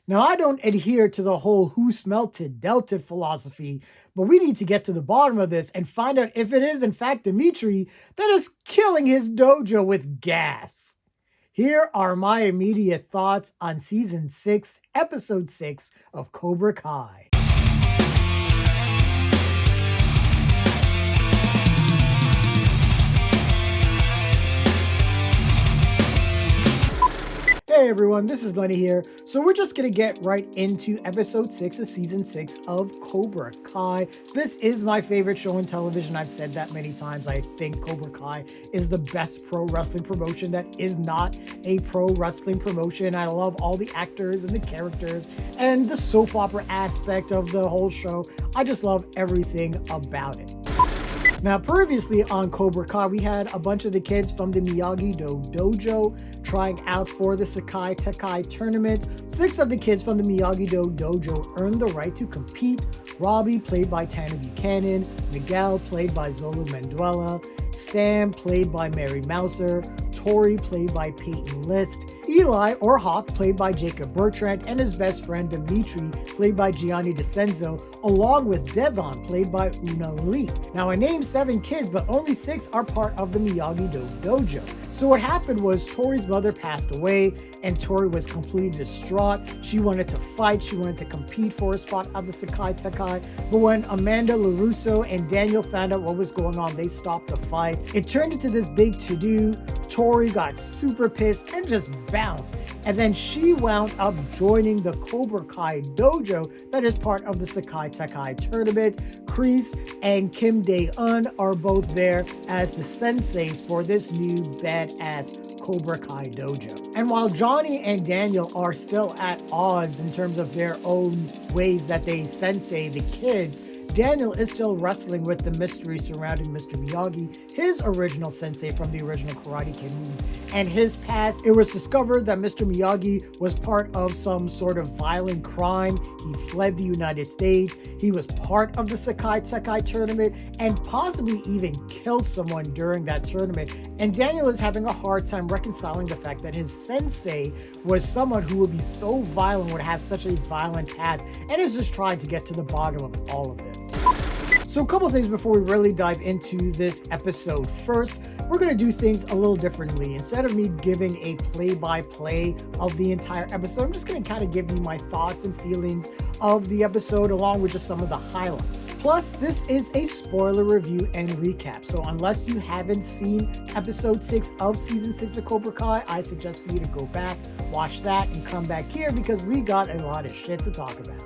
Now, I don't adhere to the whole who smelt it dealt it philosophy, but we need to get to the bottom of this and find out if it is, in fact, Dimitri that is killing his dojo with gas. Here are my immediate thoughts on Season 6, Episode 6 of Cobra Kai. Hey everyone, this is Lenny here. So we're just going to get right into episode 6 of season 6 of Cobra Kai. This is my favorite show on television. I've said that many times. I think Cobra Kai is the best pro wrestling promotion that is not a pro wrestling promotion. I love all the actors and the characters and the soap opera aspect of the whole show. I just love everything about it. Now, previously on Cobra Kai, we had a bunch of the kids from the Miyagi-Do dojo trying out for the Sekai Taikai tournament. 6 of the kids from the Miyagi-Do dojo earned the right to compete. Robbie, played by Tanner Buchanan, Miguel, played by Zolo Manduela, Sam, played by Mary Mouser, Tori, played by Peyton List, Eli, or Hawk, played by Jacob Bertrand, and his best friend Dimitri, played by Gianni DeCenzo, along with Devon, played by Una Lee. Now, I named 7 kids, but only 6 are part of the Miyagi-Do dojo. So what happened was Tori's mother passed away, and Tori was completely distraught. She wanted to fight, she wanted to compete for a spot at the Sekai Taikai, but when Amanda, LaRusso, and Daniel found out what was going on, they stopped the fight. It turned into this big to-do. Tori got super pissed and just bounced, and then she wound up joining the Cobra Kai dojo that is part of the Sekai Taikai tournament. Kreese and Kim Dae-un are both there as the senseis for this new badass Cobra Kai dojo. And while Johnny and Daniel are still at odds in terms of their own ways that they sensei the kids, Daniel is still wrestling with the mystery surrounding Mr. Miyagi, his original sensei from the original Karate Kid movies, and his past. It was discovered that Mr. Miyagi was part of some sort of violent crime. He fled the United States. He was part of the Sekai Taikai tournament and possibly even killed someone during that tournament. And Daniel is having a hard time reconciling the fact that his sensei was someone who would be so violent, would have such a violent past, and is just trying to get to the bottom of all of this. So a couple things before we really dive into this episode. First, we're going to do things a little differently. Instead of me giving a play-by-play of the entire episode, I'm just going to kind of give you my thoughts and feelings of the episode along with just some of the highlights. Plus, this is a spoiler review and recap. So unless you haven't seen episode 6 of season 6 of Cobra Kai, I suggest for you to go back, watch that, and come back here because we got a lot of shit to talk about.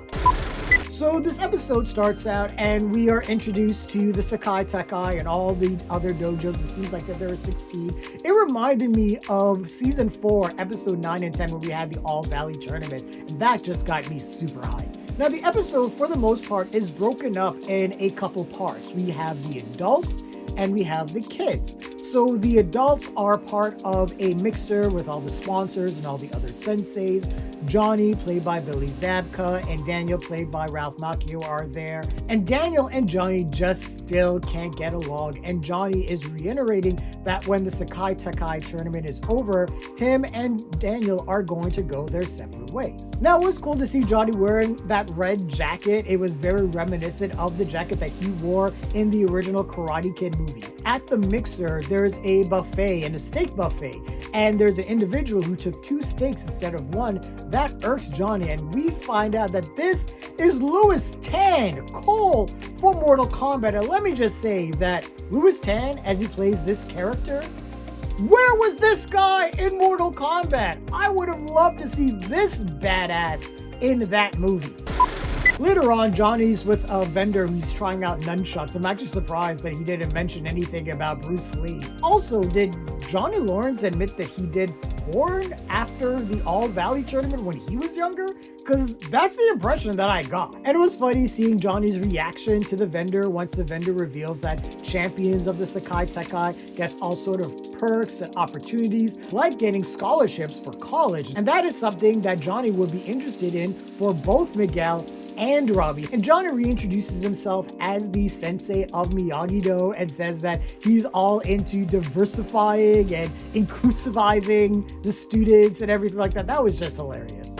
So this episode starts out and we are introduced to the Sekai Taikai and all the other dojos. It seems like that there are 16. It reminded me of season 4, episode 9 and 10, where we had the All Valley tournament, and that just got me super hyped. Now the episode, for the most part, is broken up in a couple parts. We have the adults and we have the kids. So the adults are part of a mixer with all the sponsors and all the other senseis. Johnny, played by Billy Zabka, and Daniel, played by Ralph Macchio, are there. And Daniel and Johnny just still can't get along, and Johnny is reiterating that when the Sekai Taikai tournament is over, him and Daniel are going to go their separate ways. Now, it was cool to see Johnny wearing that red jacket. It was very reminiscent of the jacket that he wore in the original Karate Kid movie. At the mixer, there's a buffet and a steak buffet, and there's an individual who took 2 steaks instead of 1. That irks Johnny, and we find out that this is Louis Tan, Cole from Mortal Kombat. And let me just say that Louis Tan, as he plays this character, where was this guy in Mortal Kombat? I would have loved to see this badass in that movie. Later on, Johnny's with a vendor who's trying out nunchucks. I'm actually surprised that he didn't mention anything about Bruce Lee. Also, did Johnny Lawrence admit that he did porn after the All Valley tournament when he was younger? Because that's the impression that I got. And it was funny seeing Johnny's reaction to the vendor once the vendor reveals that champions of the Sekai Taikai get all sort of perks and opportunities, like getting scholarships for college. And that is something that Johnny would be interested in for both Miguel and Robbie. And Johnny reintroduces himself as the sensei of Miyagi-Do and says that he's all into diversifying and inclusivizing the students and everything like that. That was just hilarious.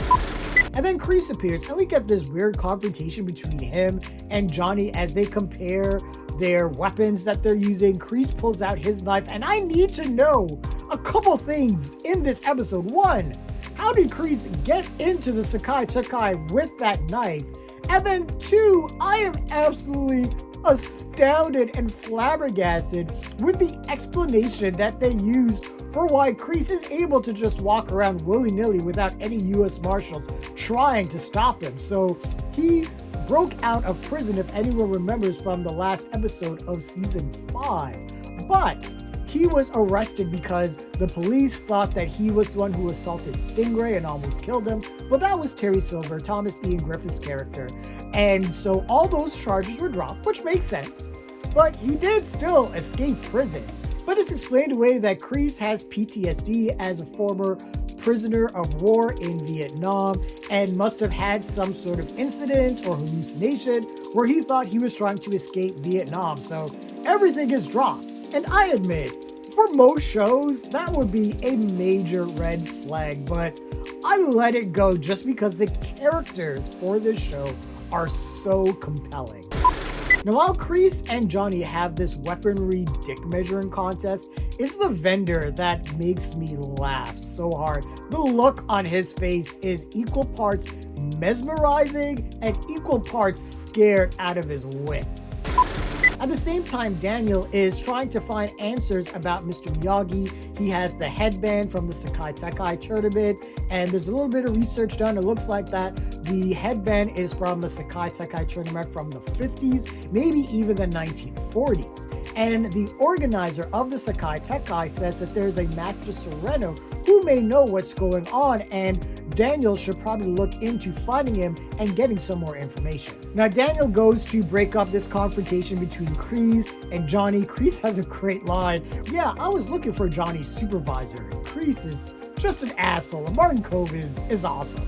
And then Kreese appears, and we get this weird confrontation between him and Johnny as they compare their weapons that they're using. Kreese pulls out his knife, and I need to know a couple things in this episode. One, how did Kreese get into the Sekai Taikai with that knife? And then two, I am absolutely astounded and flabbergasted with the explanation that they used for why Kreese is able to just walk around willy-nilly without any U.S. Marshals trying to stop him. So he broke out of prison, if anyone remembers from the last episode of season 5. But he was arrested because the police thought that he was the one who assaulted Stingray and almost killed him. But that was Terry Silver, Thomas Ian Griffith's character. And so all those charges were dropped, which makes sense. But he did still escape prison. But it's explained away that Kreese has PTSD as a former prisoner of war in Vietnam and must have had some sort of incident or hallucination where he thought he was trying to escape Vietnam. So everything is dropped. And I admit, for most shows, that would be a major red flag, but I let it go just because the characters for this show are so compelling. Now, while Kreese and Johnny have this weaponry dick measuring contest, it's the vendor that makes me laugh so hard. The look on his face is equal parts mesmerizing and equal parts scared out of his wits. At the same time, Daniel is trying to find answers about Mr. Miyagi. He has the headband from the Sekai Taikai tournament, and there's a little bit of research done. It looks like that the headband is from the Sekai Taikai tournament from the 50s, maybe even the 1940s. And the organizer of the Sekai Taikai says that there's a Master Sereno who may know what's going on, and Daniel should probably look into finding him and getting some more information. Now, Daniel goes to break up this confrontation between Kreese and Johnny. Kreese has a great line. Yeah, I was looking for Johnny's supervisor. Kreese is just an asshole. And Martin Kove is awesome.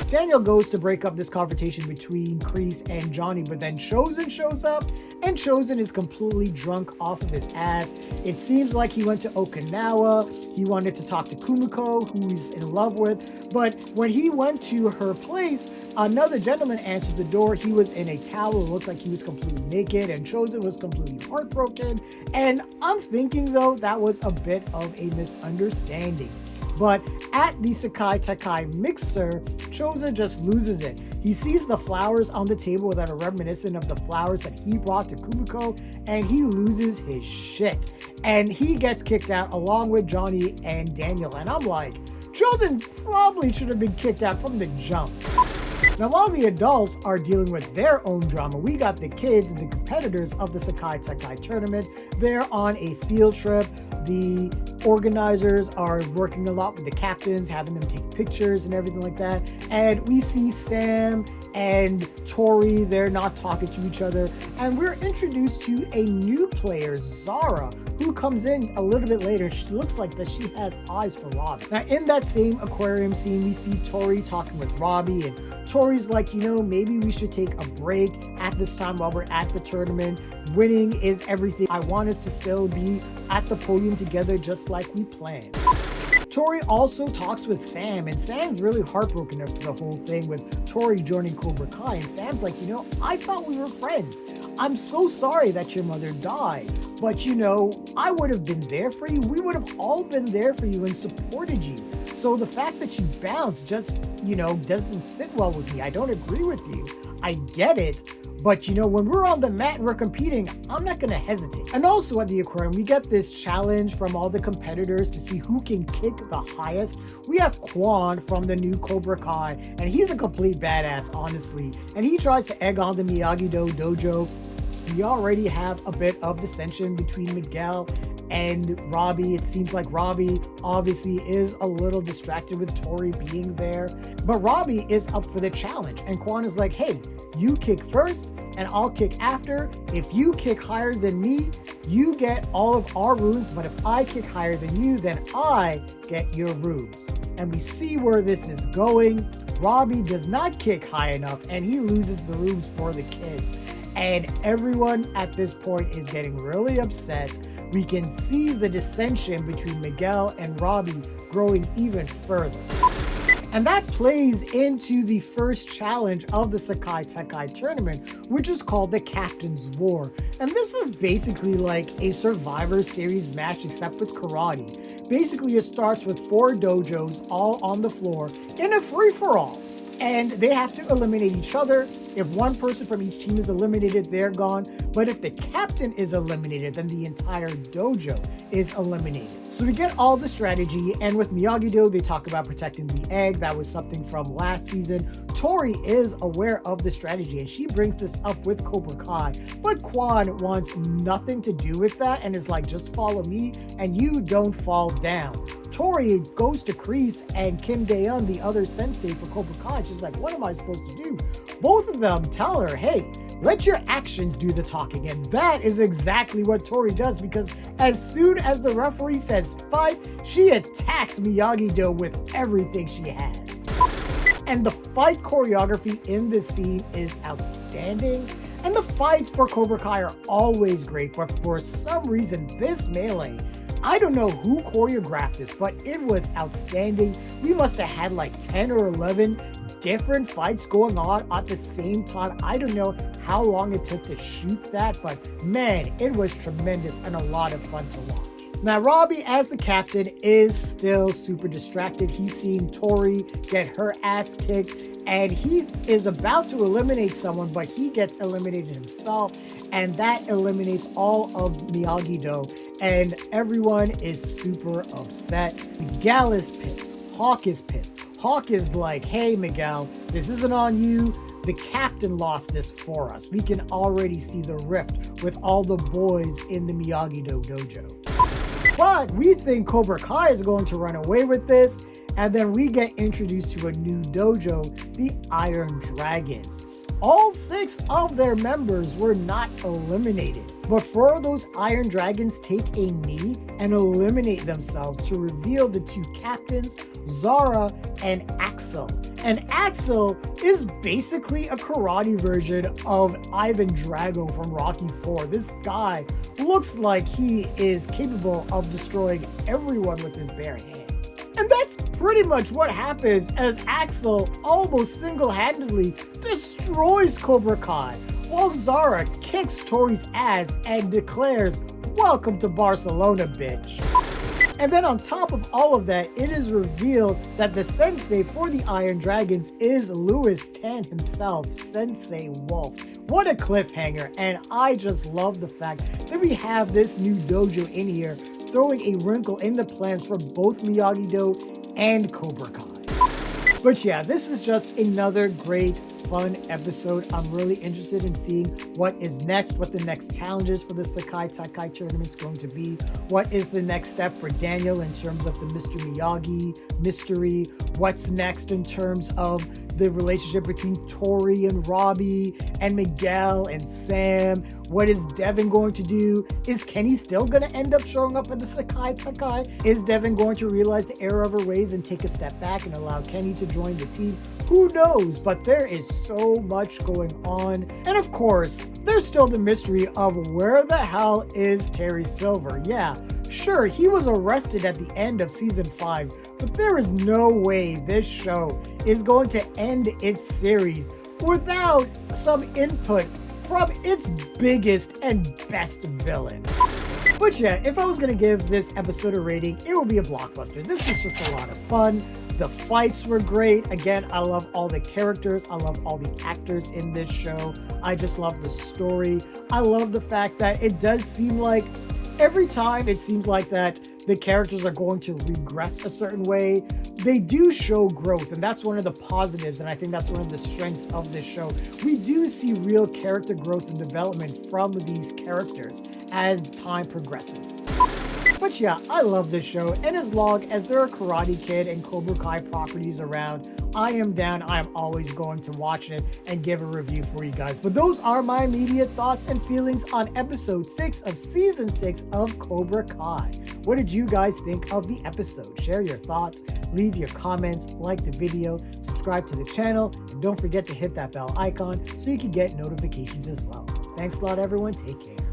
Daniel goes to break up this confrontation between Kreese and Johnny, but then Chozen shows up, and Chozen is completely drunk off of his ass. It seems like he went to Okinawa. He wanted to talk to Kumiko, who he's in love with, but when he went to her place, another gentleman answered the door. He was in a towel. It looked like he was completely naked, and Chozen was completely heartbroken. And I'm thinking, though, that was a bit of a misunderstanding. But at the Sekai Taikai mixer, Chozen just loses it. He sees the flowers on the table that are reminiscent of the flowers that he brought to Kumiko, and he loses his shit. And he gets kicked out along with Johnny and Daniel. And I'm like, Chozen probably should have been kicked out from the jump. Now, while the adults are dealing with their own drama, we got the kids and the competitors of the Sekai Taikai tournament. They're on a field trip. The organizers are working a lot with the captains, having them take pictures and everything like that. And we see Sam and Tori, they're not talking to each other. And we're introduced to a new player, Zara, who comes in a little bit later. She looks like that she has eyes for Robbie. Now, in that same aquarium scene, we see Tori talking with Robbie, and Tori's like, you know, maybe we should take a break at this time while we're at the tournament. Winning is everything. I want us to still be at the podium together just like we planned. Tori also talks with Sam, and Sam's really heartbroken after the whole thing with Tori joining Cobra Kai. And Sam's like, you know, I thought we were friends. I'm so sorry that your mother died. But, you know, I would have been there for you. We would have all been there for you and supported you. So the fact that you bounced just, you know, doesn't sit well with me. I don't agree with you. I get it. But, you know, when we're on the mat and we're competing, I'm not going to hesitate. And also at the aquarium, we get this challenge from all the competitors to see who can kick the highest. We have Quan from the new Cobra Kai, and he's a complete badass, honestly. And he tries to egg on the Miyagi-Do dojo. We already have a bit of dissension between Miguel and Robbie. It seems like Robbie obviously is a little distracted with Tori being there. But Robbie is up for the challenge. And Quan is like, hey, you kick first and I'll kick after. If you kick higher than me, you get all of our rooms. But if I kick higher than you, then I get your rooms. And we see where this is going. Robbie does not kick high enough and he loses the rooms for the kids. And everyone at this point is getting really upset. We can see the dissension between Miguel and Robbie growing even further. And that plays into the first challenge of the Sekai Taikai tournament, which is called the Captain's War. And this is basically like a Survivor Series match except with karate. Basically, it starts with 4 dojos all on the floor in a free-for-all. And they have to eliminate each other. If one person from each team is eliminated, they're gone. But if the captain is eliminated, then the entire dojo is eliminated. So we get all the strategy, and with Miyagi-Do, they talk about protecting the egg. That was something from last season. Tori is aware of the strategy, and she brings this up with Cobra Kai. But Quan wants nothing to do with that and is like, just follow me and you don't fall down. Tori goes to Kreese and Kim Dae-un, the other sensei for Cobra Kai. She's like, what am I supposed to do? Both of them tell her, hey, let your actions do the talking. And that is exactly what Tori does, because as soon as the referee says fight, she attacks Miyagi-Do with everything she has. And the fight choreography in this scene is outstanding. And the fights for Cobra Kai are always great, but for some reason, this melee, I don't know who choreographed this, but it was outstanding. We must have had like 10 or 11 different fights going on at the same time. I don't know how long it took to shoot that, but man, it was tremendous and a lot of fun to watch. Now, Robbie, as the captain, is still super distracted. He's seeing Tori get her ass kicked, and he is about to eliminate someone, but he gets eliminated himself, and that eliminates all of Miyagi-Do, and everyone is super upset. Miguel is pissed. Hawk is pissed. Hawk is like, hey, Miguel, this isn't on you. The captain lost this for us. We can already see the rift with all the boys in the Miyagi-Do dojo. But we think Cobra Kai is going to run away with this, and then we get introduced to a new dojo, the Iron Dragons. All 6 of their members were not eliminated, but 4 of those Iron Dragons take a knee and eliminate themselves to reveal the 2 captains, Zara and Axel. And Axel is basically a karate version of Ivan Drago from Rocky IV. This guy looks like he is capable of destroying everyone with his bare hands. And that's pretty much what happens as Axel almost single-handedly destroys Cobra Kai, while Zara kicks Tori's ass and declares, "Welcome to Barcelona, bitch." And then on top of all of that, it is revealed that the sensei for the Iron Dragons is Louis Tan himself, Sensei Wolf. What a cliffhanger, and I just love the fact that we have this new dojo in here, throwing a wrinkle in the plans for both Miyagi-Do and Cobra Kai. But yeah, this is just another great, fun episode. I'm really interested in seeing what is next, what the next challenges for the Sekai Taikai tournament is going to be. What is the next step for Daniel in terms of the Mr. Miyagi mystery? What's next in terms of the relationship between Tori and Robbie and Miguel and Sam? What is Devin going to do? Is Kenny still going to end up showing up at the Sekai Taikai? Is Devin going to realize the error of her ways and take a step back and allow Kenny to join the team? Who knows? But there is so much going on. And of course, there's still the mystery of where the hell is Terry Silver? Yeah, sure, he was arrested at the end of season 5, but there is no way this show is going to end its series without some input from its biggest and best villain. But yeah, if I was going to give this episode a rating, it would be a blockbuster. This was just a lot of fun. The fights were great. Again, I love all the characters. I love all the actors in this show. I just love the story. I love the fact that it does seem like every time it seems like that the characters are going to regress a certain way, they do show growth, and that's one of the positives, and I think that's one of the strengths of this show. We do see real character growth and development from these characters as time progresses. But yeah, I love this show, and as long as there are Karate Kid and Cobra Kai properties around, I am down. I am always going to watch it and give a review for you guys. But those are my immediate thoughts and feelings on episode 6 of season 6 of Cobra Kai. What did you guys think of the episode? Share your thoughts, leave your comments, like the video, subscribe to the channel, and don't forget to hit that bell icon so you can get notifications as well. Thanks a lot, everyone. Take care.